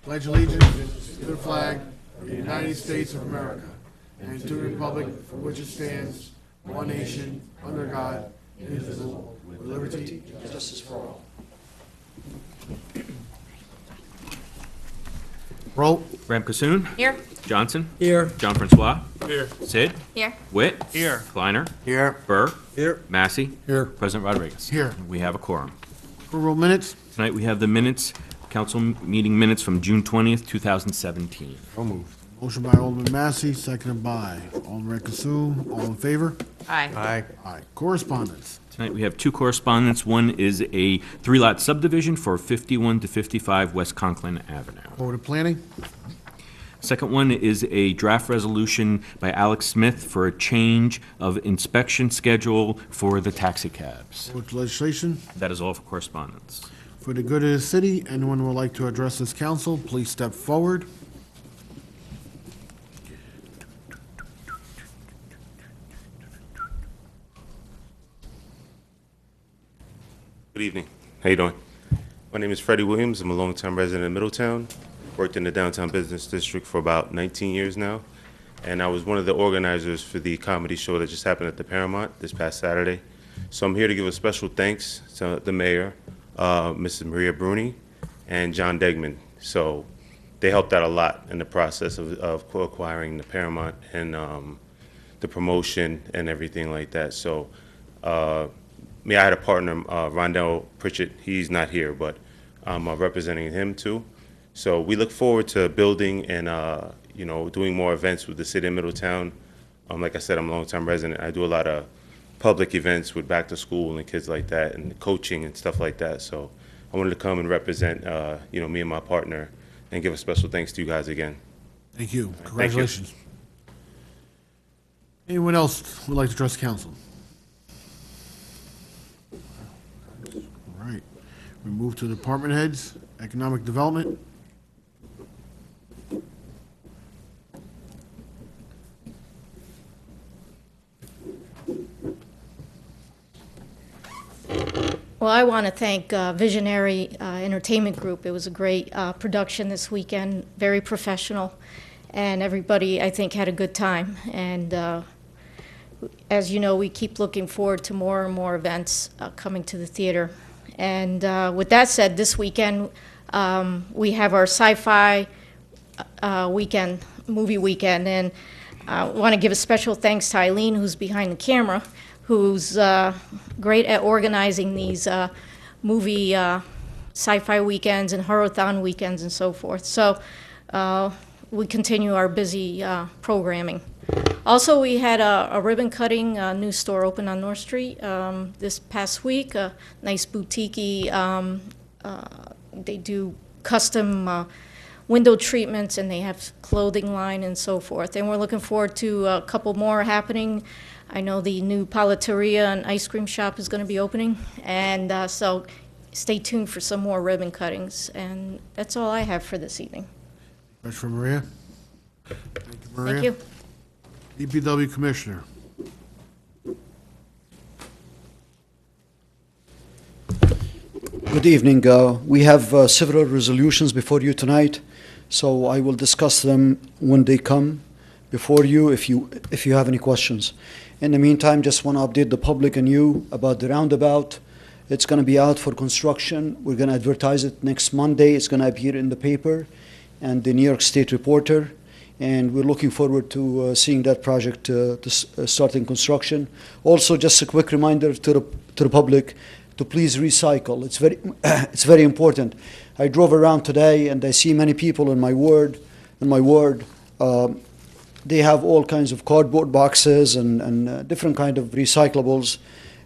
pledge allegiance to the flag of the United States of America and to the republic for which it stands, one nation, under God, indivisible, with liberty and justice for all. Roll. Ram Kassoon. Here. Johnson. Here. John Francois. Here. Sid. Here. Witt. Here. Kleiner. Here. Burr. Here. Massey. Here. President Rodriguez. Here. We have a quorum. Approval of minutes. Tonight we have the minutes, council meeting minutes from June 20th, 2017. So moved. Motion by Alderman Massey, seconded by Alderman Kassoum. All in favor? Aye. Aye. Aye. Correspondence. Tonight we have two correspondence. One is a three-lot subdivision for 51 to 55 West Conklin Avenue. Board of Planning. Second one is a draft resolution by Alex Smith for a change of inspection schedule for the taxi cabs. Board of Legislation. That is all for correspondence. For the good of the city, anyone who would like to address this council, please step forward. Good evening. How you doing? My name is Freddie Williams. I'm a longtime resident of Middletown. Worked in the downtown business district for about 19 years now. And I was one of the organizers for the comedy show that just happened at the Paramount this past Saturday. So I'm here to give a special thanks to the mayor, Mrs. Maria Bruni, and John Degman. So they helped out a lot in the process of acquiring the Paramount and the promotion and everything like that. So I had a partner, Rondell Pritchett. He's not here, but I'm representing him too. So we look forward to building and doing more events with the city of Middletown. Like I said, I'm a longtime resident. I do a lot of public events with back to school and kids like that, and coaching and stuff like that. So I wanted to come and represent, me and my partner, and give a special thanks to you guys again. Thank you. Thank you. Congratulations. Anyone else would like to address council? All right. We move to department heads, economic development. Well, I want to thank Visionary Entertainment Group. It was a great production this weekend, very professional, and everybody, I think, had a good time. And as you know, we keep looking forward to more and more events coming to the theater. And with that said, this weekend we have our sci-fi weekend, movie weekend, and I want to give a special thanks to Eileen, who's behind the camera, who's great at organizing these movie sci-fi weekends and horror-thon weekends and so forth. So we continue our busy programming. Also, we had a ribbon cutting new store open on North Street this past week, a nice boutique-y, they do custom window treatments, and they have clothing line and so forth. And we're looking forward to a couple more happening. I know the new Palateria and ice cream shop is going to be opening, and so stay tuned for some more ribbon cuttings. And that's all I have for this evening. Question for Maria. Thank you, Maria. Thank you. DPW Commissioner. Good evening. We have several resolutions before you tonight, so I will discuss them when they come before you if you have any questions. In the meantime, just want to update the public and you about the roundabout. It's going to be out for construction. We're going to advertise it next Monday. It's going to appear in the paper and the New York State Reporter, and we're looking forward to seeing that project starting construction. Also, just a quick reminder to the public to please recycle. It's very important. I drove around today and I see many people in my ward. They have all kinds of cardboard boxes and different kind of recyclables.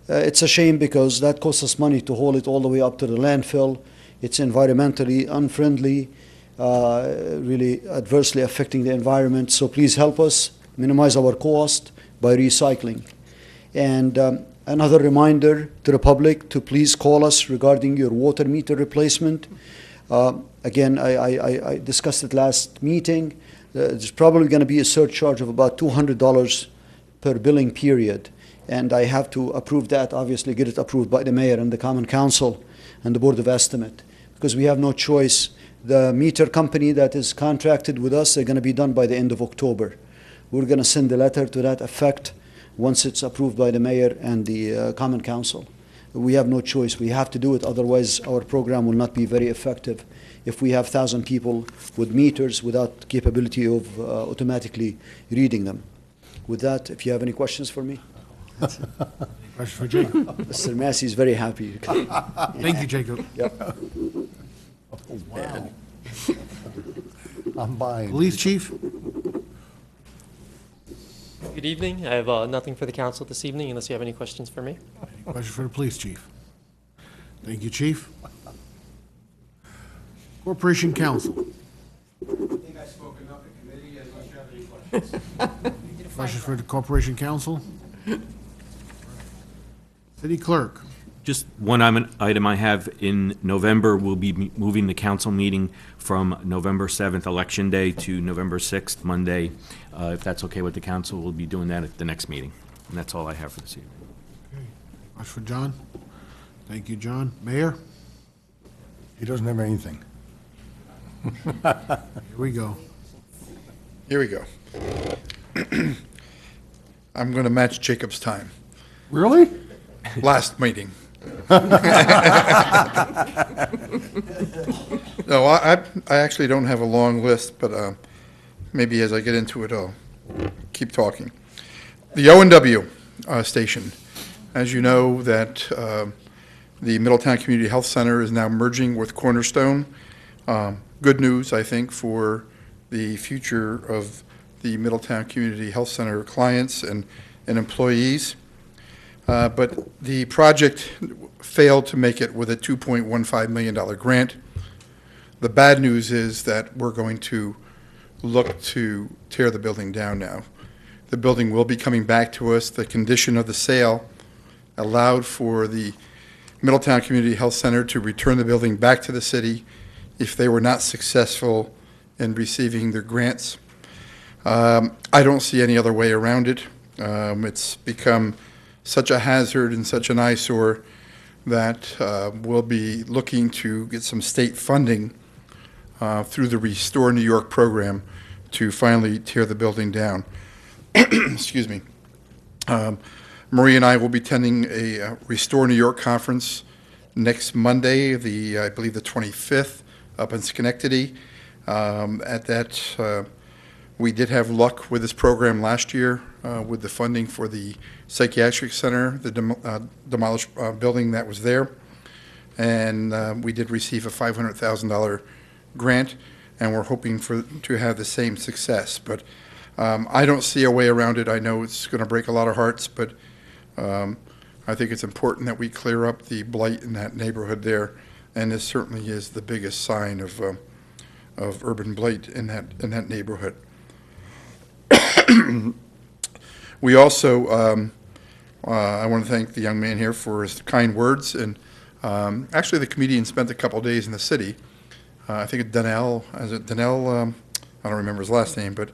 It's a shame because that costs us money to haul it all the way up to the landfill. It's environmentally unfriendly, really adversely affecting the environment. So please help us minimize our cost by recycling. And another reminder to the public to please call us regarding your water meter replacement. Again, I discussed it last meeting. There's probably going to be a surcharge of about $200 per billing period. And I have to approve that, obviously get it approved by the mayor and the Common Council and the Board of Estimate, because we have no choice The meter company that is contracted with us, they're going to be done by the end of October. We're going to send a letter to that effect once it's approved by the mayor and the common council. We have no choice. We have to do it, otherwise our program will not be very effective if we have 1,000 people with meters without capability of automatically reading them. With that, if you have any questions for me. Question for Jacob. Mr. Massey is very happy. Thank you, Jacob. Yep. Oh, wow. I'm buying. Police chief? Good evening. I have nothing for the council this evening unless you have any questions for me. Question for the police chief. Thank you, chief. Corporation counsel. I think I spoke enough in committee, unless you have any questions. Questions for the corporation counsel? City clerk. Just one item I have, in November, we'll be moving the council meeting from November 7th, Election Day, to November 6th, Monday. If that's okay with the council, we'll be doing that at the next meeting. And that's all I have for this evening. Okay. Question for John. Thank you, John. Mayor? He doesn't have anything. Here we go. Here we go. I'm going to match Jacob's time. Really? Last meeting. No, I actually don't have a long list, but maybe as I get into it, I'll keep talking. The O&W station. As you know, that the Middletown Community Health Center is now merging with Cornerstone. Good news, I think, for the future of the Middletown Community Health Center clients and employees. But the project failed to make it with a $2.15 million grant. The bad news is that we're going to look to tear the building down now. The building will be coming back to us. The condition of the sale allowed for the Middletown Community Health Center to return the building back to the city if they were not successful in receiving their grants. I don't see any other way around it. It's become such a hazard and such an eyesore that we'll be looking to get some state funding through the Restore New York program to finally tear the building down. Excuse me. Marie and I will be attending a Restore New York conference next Monday, I believe the 25th, up in Schenectady. At that, we did have luck with this program last year with the funding for the psychiatric center, the demolished building that was there. And we did receive a $500,000 grant, and we're hoping to have the same success. But I don't see a way around it. I know it's going to break a lot of hearts, but I think it's important that we clear up the blight in that neighborhood there, and this certainly is the biggest sign of urban blight in that neighborhood. We also, I want to thank the young man here for his kind words, and actually the comedian spent a couple days in the city. I think Donnell, I don't remember his last name, but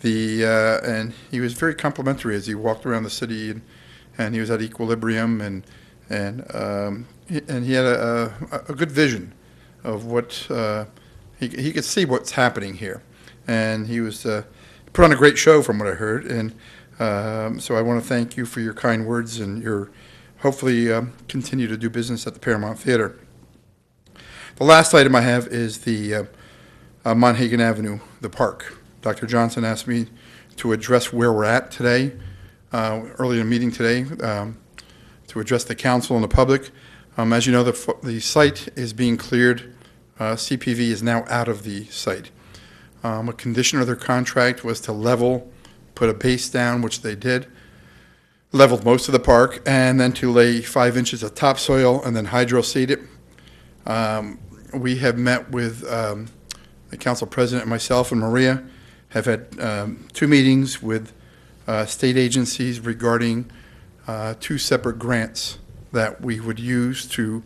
and he was very complimentary as he walked around the city, and he was at Equilibrium, and he had a good vision of what he could see what's happening here, and he was put on a great show from what I heard, and so I want to thank you for your kind words and your hopefully continue to do business at the Paramount Theater. The last item I have is the Monhagen Avenue, the park. Dr. Johnson asked me to address where we're at today, early in the meeting today, to address the council and the public. As you know, the site is being cleared. CPV is now out of the site. A condition of their contract was to level, put a base down, which they did, leveled most of the park, and then to lay 5 inches of topsoil and then hydro-seed it. We have met with the council president, myself, and Maria have had 2 meetings with state agencies regarding 2 separate grants that we would use to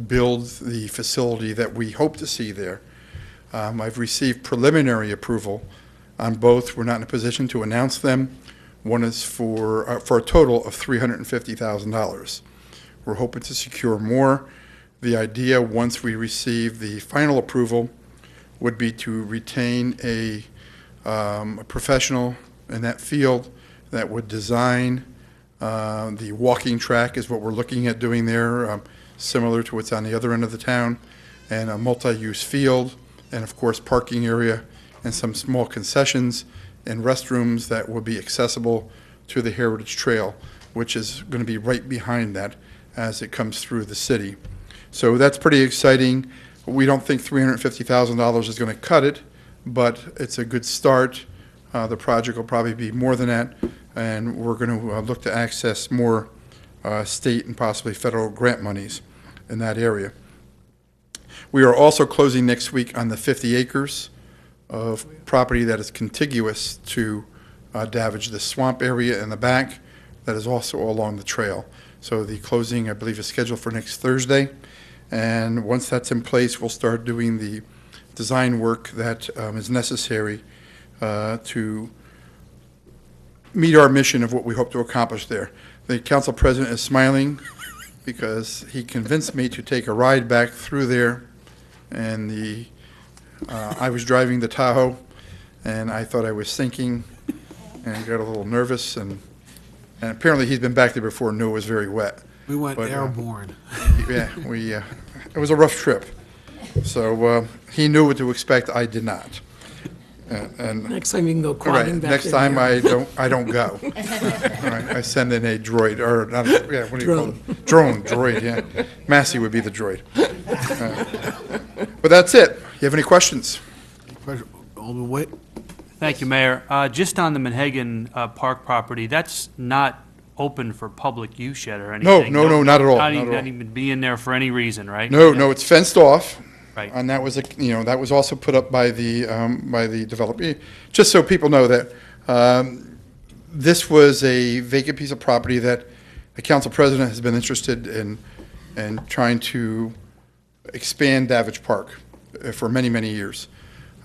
build the facility that we hope to see there. I've received preliminary approval on both. We're not in a position to announce them. One is for a total of $350,000. We're hoping to secure more. The idea, once we receive the final approval, would be to retain a professional in that field that would design the walking track is what we're looking at doing there, similar to what's on the other end of the town, and a multi-use field, and of course parking area and some small concessions and restrooms that will be accessible to the Heritage Trail, which is going to be right behind that as it comes through the city. So that's pretty exciting. We don't think $350,000 is going to cut it, but it's a good start. The project will probably be more than that, and we're going to look to access more state and possibly federal grant monies in that area. We are also closing next week on the 50 acres of property that is contiguous to Davidge, the swamp area in the back that is also along the trail. So the closing, I believe, is scheduled for next Thursday. And once that's in place, we'll start doing the design work that is necessary to meet our mission of what we hope to accomplish there. The council president is smiling because he convinced me to take a ride back through there, and I was driving the Tahoe, and I thought I was sinking, and got a little nervous, and apparently he's been back there before and knew it was very wet. We went But, airborne. Yeah, it was a rough trip. So he knew what to expect, I did not. And Next time you can go all right, quadding back next there. time I don't go. All right, I send in a droid, or not, yeah, what do you call it? Drone, droid, yeah. Massey would be the droid. But that's it. You have any questions? Alderman Witt? Thank you, Mayor. Just on the Manhagan Park property, that's not open for public use yet or anything? No, not at all, Not not at all. even be in there for any reason, right? No, it's fenced off. Right. And that was, that was also put up by the developer. Just so people know that this was a vacant piece of property that the council president has been interested in trying to expand Davidge Park for many, many years.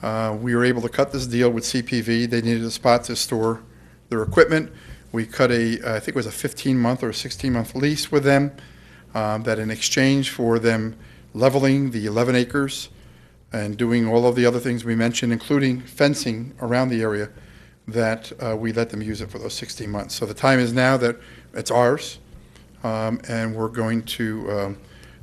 We were able to cut this deal with CPV. They needed a spot to store their equipment. We cut I think it was a 15-month or a 16-month lease with them, that in exchange for them leveling the 11 acres and doing all of the other things we mentioned, including fencing around the area, that we let them use it for those 16 months. So the time is now that it's ours, and we're going to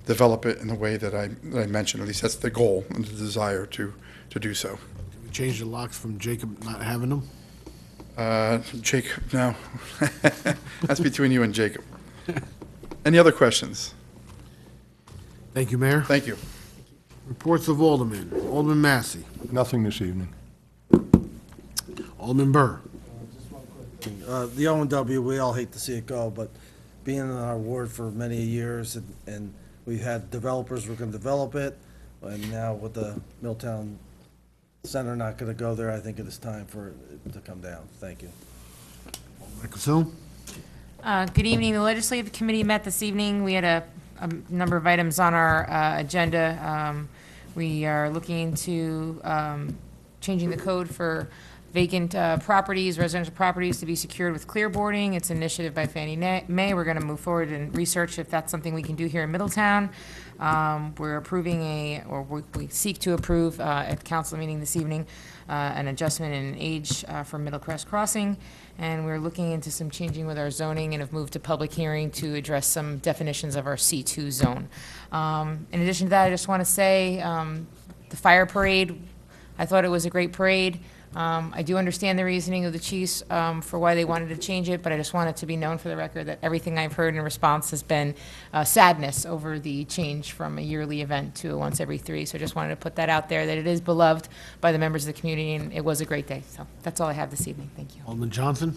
develop it in the way that I mentioned. At least that's the goal and the desire to do so. Did we change the locks from Jacob not having them? Jacob, no. That's between you and Jacob. Any other questions? Thank you, Mayor. Thank you. Reports of Alderman. Alderman Massey. Nothing this evening. Alderman Burr. The O&W, we all hate to see it go, but being in our ward for many years, and we've had developers who are going to develop it, and now with the Middletown Center not going to go there, I think it is time for it to come down. Thank you. Alderman Cassoon. Good evening. The Legislative Committee met this evening. We had a number of items on our agenda. We are looking into changing the code for vacant properties, residential properties, to be secured with clearboarding. It's an initiative by Fannie Mae. We're going to move forward and research if that's something we can do here in Middletown. We're approving we seek to approve at the council meeting this evening an adjustment in age for Middle Crest Crossing. And we're looking into some changing with our zoning and have moved to public hearing to address some definitions of our C2 zone. In addition to that, I just want to say the fire parade, I thought it was a great parade. I do understand the reasoning of the chiefs for why they wanted to change it, but I just want it to be known for the record that everything I've heard in response has been sadness over the change from a yearly event to a once every 3. So I just wanted to put that out there, that it is beloved by the members of the community, and it was a great day. So that's all I have this evening. Thank you. Alderman Johnson.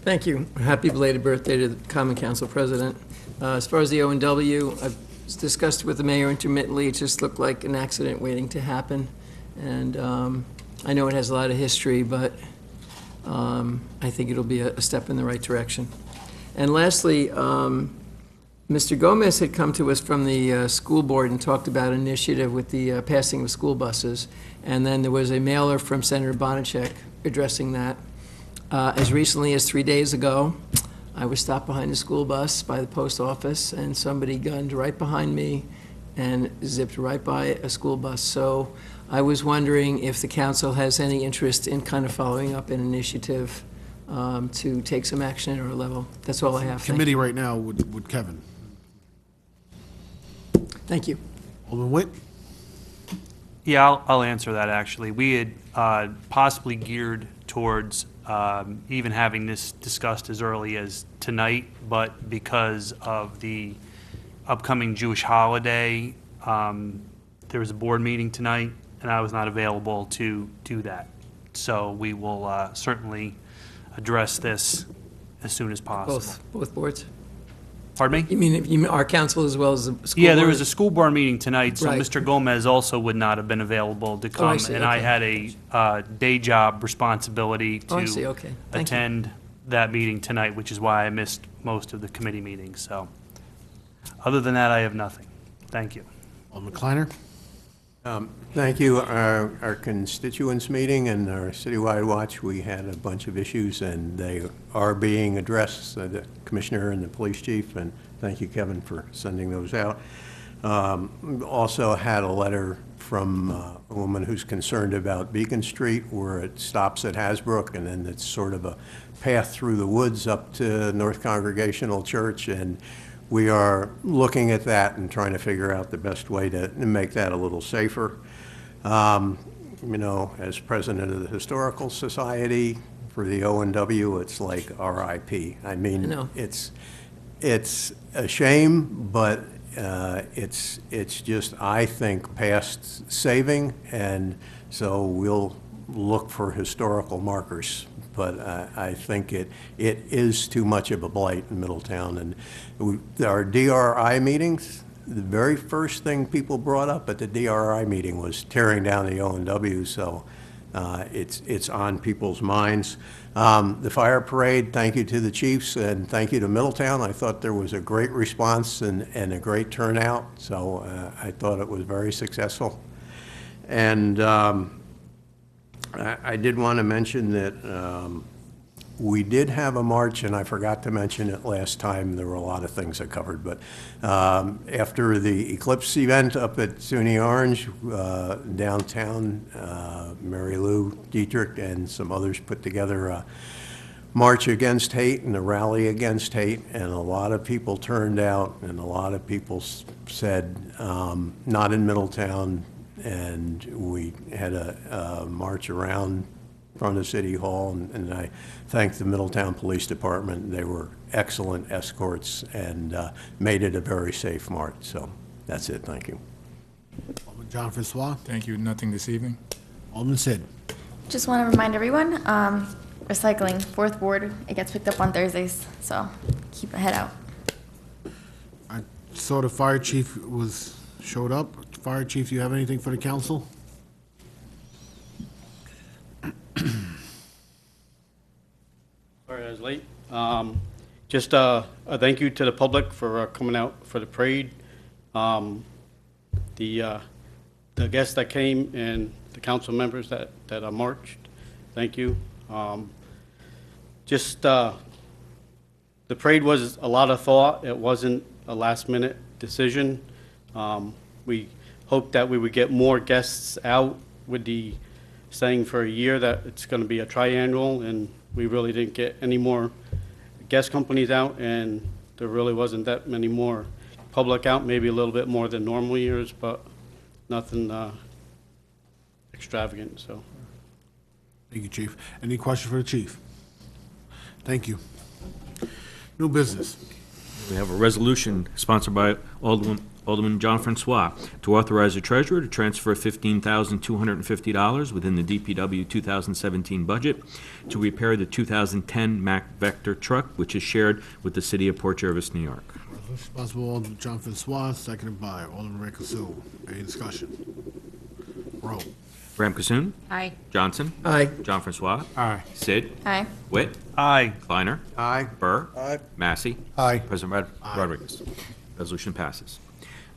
Thank you. Happy belated birthday to the Common Council President. As far as the O&W, I've discussed with the mayor intermittently. It just looked like an accident waiting to happen. And I know it has a lot of history, but I think it'll be a step in the right direction. And lastly, Mr. Gomez had come to us from the school board and talked about an initiative with the passing of school buses. And then there was a mailer from Senator Bonacek addressing that. As recently as 3 days ago, I was stopped behind a school bus by the post office, and somebody gunned right behind me and zipped right by a school bus. So I was wondering if the council has any interest in kind of following up an initiative to take some action at our level. That's all I have. Thank you. Committee right now with Kevin. Thank you. Alderman Witt? Yeah, I'll answer that, actually. We had possibly geared towards even having this discussed as early as tonight, but because of the upcoming Jewish holiday, there was a board meeting tonight, and I was not available to do that. So we will certainly address this as soon as possible. Both boards? Pardon me? You mean our council as well as the school Yeah, there board? was a school board meeting tonight, so Right. Mr. Gomez also would not have been available to come. see, And I okay. had a day job responsibility Oh, I see, to okay. Thank you. attend that meeting tonight, which is why I missed most of the committee meetings, so. Other than that, I have nothing. Thank you. Alderman Kleiner? Thank you. Our constituents meeting and our citywide watch, we had a bunch of issues, and they are being addressed, the commissioner and the police chief, and thank you, Kevin, for sending those out. Also had a letter from a woman who's concerned about Beacon Street, where it stops at Hasbrook, and then it's sort of a path through the woods up to North Congregational Church, and we are looking at that and trying to figure out the best way to make that a little safer. You know, as president of the Historical Society, for the O&W, it's like RIP. I mean, I know. it's a shame, but it's just, I think, past saving, and so we'll look for historical markers. But I think it is too much of a blight in Middletown. And our DRI meetings, the very first thing people brought up at the DRI meeting was tearing down the O&W, so it's on people's minds. The fire parade, thank you to the chiefs and thank you to Middletown. I thought there was a great response and a great turnout, so I thought it was very successful. And I did want to mention that we did have a march, and I forgot to mention it last time. There were a lot of things I covered, but after the Eclipse event up at SUNY Orange, downtown, Mary Lou Dietrich and some others put together a march against hate and a rally against hate, and a lot of people turned out, and a lot of people said, not in Middletown, and we had a march around front of City Hall, and I thank the Middletown Police Department. They were excellent escorts and made it a very safe march. So that's it. Thank you. Alderman John Francois? Thank you. Nothing this evening. Alderman Sid? Just want to remind everyone, recycling, 4th Ward, it gets picked up on Thursdays, so keep a head out. I saw the fire chief showed up. Fire chief, do you have anything for the council? Sorry I was late. Just a thank you to the public for coming out for the parade. The guests that came and the council members that marched, thank you. The parade was a lot of thought. It wasn't a last-minute decision. We hoped that we would get more guests out with the saying for a year that it's going to be a triannual, and we really didn't get any more guest companies out, and there really wasn't that many more public out, maybe a little bit more than normal years, but nothing extravagant, so. Thank you, Chief. Any question for the chief? Thank you. New business. We have a resolution sponsored by Alderman John Francois to authorize the treasurer to transfer $15,250 within the DPW 2017 budget to repair the 2010 Mack Vector truck, which is shared with the city of Port Jervis, New York. Resolution sponsored by Alderman John Francois, seconded by Alderman Ray Kasu. Any discussion? Roll. Graham Cassoon? Aye. Johnson? Aye. John Francois? Aye. Sid? Aye. Witt? Aye. Kleiner? Aye. Burr? Aye. Massey? Aye. President Rodriguez. Resolution passes.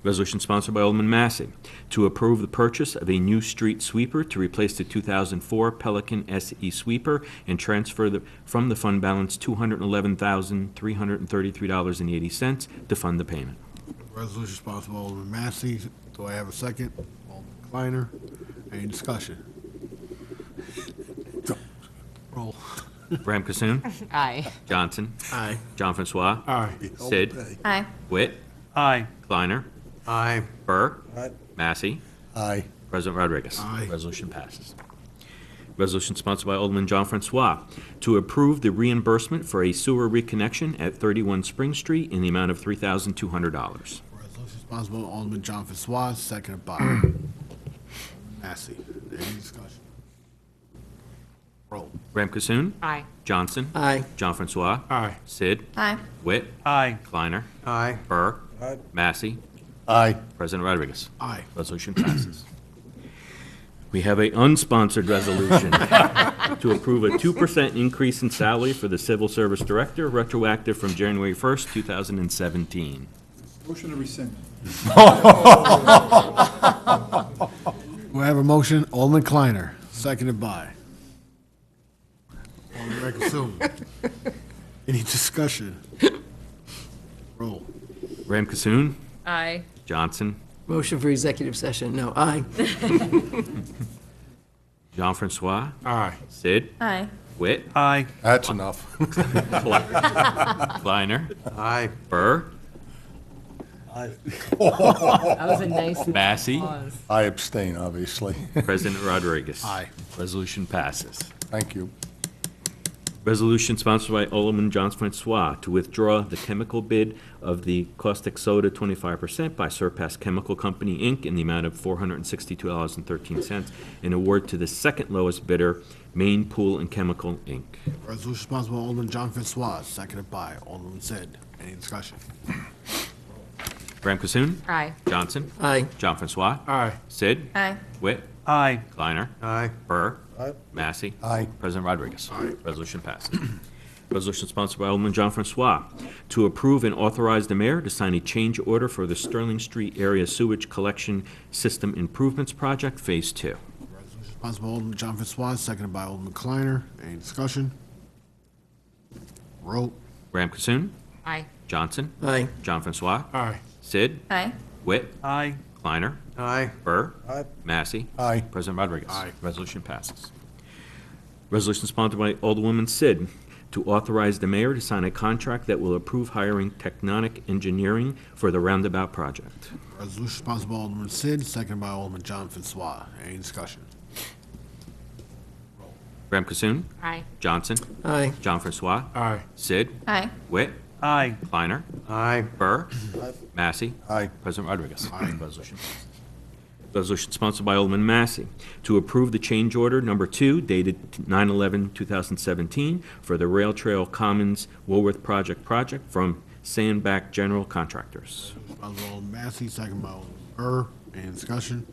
Resolution sponsored by Alderman Massey to approve the purchase of a new street sweeper to replace the 2004 Pelican SE sweeper and transfer from the fund balance $211,333.80 to fund the payment. Resolution sponsored by Alderman Massey. Do I have a second? Alderman Kleiner. Any discussion? Roll. Graham Cassoon. Aye. Johnson. Aye. John Francois. Aye. Sid. Aye. Witt. Aye. Kleiner. Aye. Burr. Aye. Massey. Aye. President Rodriguez. Aye. Resolution passes. Resolution sponsored by Alderman John Francois to approve the reimbursement for a sewer reconnection at 31 Spring Street in the amount of $3,200. Resolution sponsored by Alderman John Francois, seconded by Massey. Any discussion? Roll. Graham Cassoon. Aye. Johnson. Aye. John Francois. Aye. Sid. Aye. Witt. Aye. Kleiner. Aye. Burr. Aye. Massey. Aye. President Rodriguez. Aye. Resolution passes. We have a unsponsored resolution to approve a 2% increase in salary for the Civil Service Director, retroactive from January 1st, 2017. Motion to rescind. Do I have a motion? Alderman Kleiner, seconded by Alderman Rankine-Sum. Any discussion? Roll. Graham Cassoon. Aye. Johnson. Motion for executive session, no, aye. Jean Francois. Aye. Sid. Aye. Witt. Aye. That's enough. Kleiner. Aye. Burr. Aye. That was a nice Massey. pause. I abstain, obviously. President Rodriguez. Aye. Resolution passes. Thank you. Resolution sponsored by Alderman John Francois to withdraw the chemical bid of the caustic soda 25% by Surpass Chemical Company, Inc. in the amount of $462.13 and award to the second lowest bidder, Maine Pool and Chemical, Inc. Resolution sponsored by Alderman John Francois, seconded by Alderman Sid. Any discussion? Graham Cassoon. Aye. Johnson. Aye. John Francois. Aye. Sid. Aye. Witt. Aye. Kleiner. Aye. Burr. Aye. Massey. Aye. President Rodriguez. Resolution passes. Resolution sponsored by Alderman John Francois to approve and authorize the mayor to sign a change order for the Sterling Street Area Sewage Collection System Improvements Project, Phase 2. Resolution sponsored by Alderman John Francois, seconded by Alderman Kleiner. Any discussion? Roll. Graham Cassoon. Aye. Johnson. Aye. John Francois. Aye. Sid. Aye. Witt. Aye. Kleiner. Aye. Burr. Aye. Massey. Aye. President Rodriguez. Aye. Resolution passes. Resolution sponsored by Alderwoman Sid to authorize the mayor to sign a contract that will approve hiring Tectonic Engineering for the roundabout project. Resolution sponsored by Alderman Sid, seconded by Alderman John Francois. Any discussion? Graham Cassoon. Aye. Johnson. Aye. John Francois. Aye. Sid. Aye. Witt. Aye. Kleiner. Aye. Burr. Aye. Massey. Aye. President Rodriguez. Aye. Resolution passes. Resolution sponsored by Alderman Massey to approve the change order number 2 dated 9/11/2017 for the Rail Trail Commons Woolworth Project from Sandback General Contractors. Sponsored by Alderman Massey, seconded by Alderman Burr. Any discussion?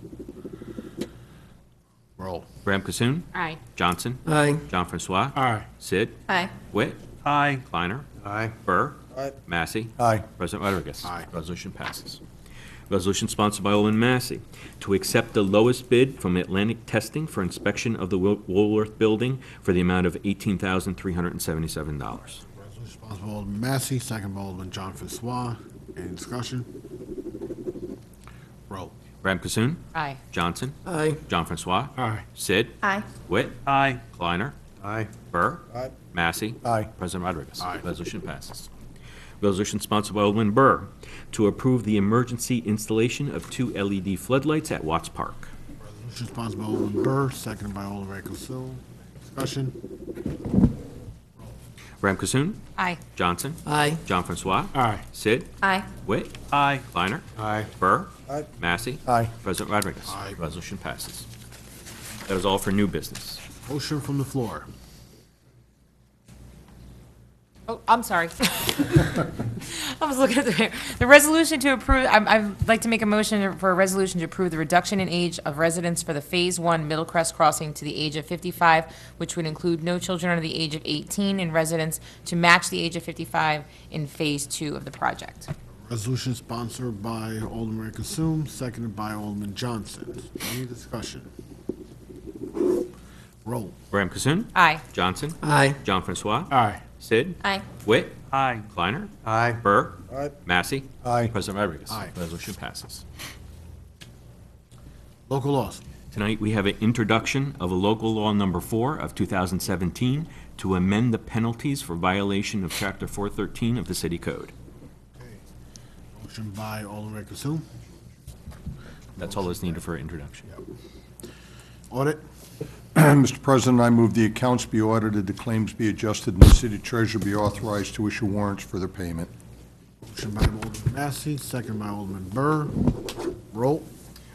Roll. Graham Cassoon. Aye. Johnson. Aye. John Francois. Aye. Sid. Aye. Witt. Aye. Kleiner. Aye. Burr. Aye. Massey. Aye. President Rodriguez. Aye. Resolution passes. Resolution sponsored by Alderman Massey to accept the lowest bid from Atlantic Testing for inspection of the Woolworth Building for the amount of $18,377. Resolution sponsored by Alderman Massey, seconded by Alderman John Francois. Any discussion? Roll. Graham Cassoon. Aye. Johnson. Aye. John Francois. Aye. Sid. Aye. Witt. Aye. Kleiner. Aye. Burr. Aye. Massey. Aye. President Rodriguez. Aye. Resolution passes. Resolution sponsored by Alderman Burr to approve the emergency installation of 2 LED floodlights at Watts Park. Resolution sponsored by Alderman Burr, seconded by Alderman Rankine-Sum. Discussion? Graham Cassoon. Aye. Johnson. Aye. John Francois. Aye. Sid. Aye. Witt. Aye. Kleiner. Aye. Burr. Aye. Massey. Aye. President Rodriguez. Aye. Resolution passes. That is all for new business. Motion from the floor. Oh, I'm sorry. I was looking at the resolution to approve, I'd like to make a motion for a resolution to approve the reduction in age of residents for the Phase 1 Middlecrest Crossing to the age of 55, which would include no children under the age of 18 and residents to match the age of 55 in Phase 2 of the project. Resolution sponsored by Alderman Rankine-Sum, seconded by Alderman Johnson. Any discussion? Roll. Graham Cassoon. Aye. Johnson. Aye. John Francois. Aye. Sid? Aye. Witt? Aye. Kleiner? Aye. Burr? Aye. Massey? Aye. President Rodriguez? Aye. Resolution passes. Local laws. Tonight, we have an introduction of a local law number 4 of 2017 to amend the penalties for violation of Chapter 413 of the City Code. Motion by Alderman Consoom. That's all that's needed for introduction. Audit. Mr. President, I move the accounts be audited, the claims be adjusted, and the city treasurer be authorized to issue warrants for their payment. Motion by Alderman Massey, second by Alderman Burr. Roll.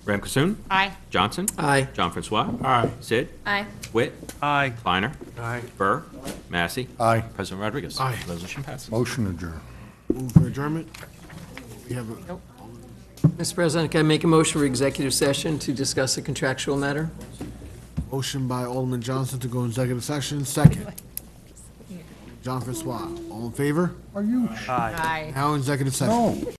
Ram Kasoon? Aye. Johnson? Aye. John Francois? Aye. Sid? Aye. Witt? Aye. Kleiner? Aye. Burr? Massey? Aye. President Rodriguez? Aye. Resolution passes. Motion adjourned. Move for adjournment. We have a Mr. President, can I make a motion for executive session to discuss a contractual matter? motion by Alderman Johnson to go executive session, second. John Francois. All in favor? Are you? Aye. Aye. Now executive session. No.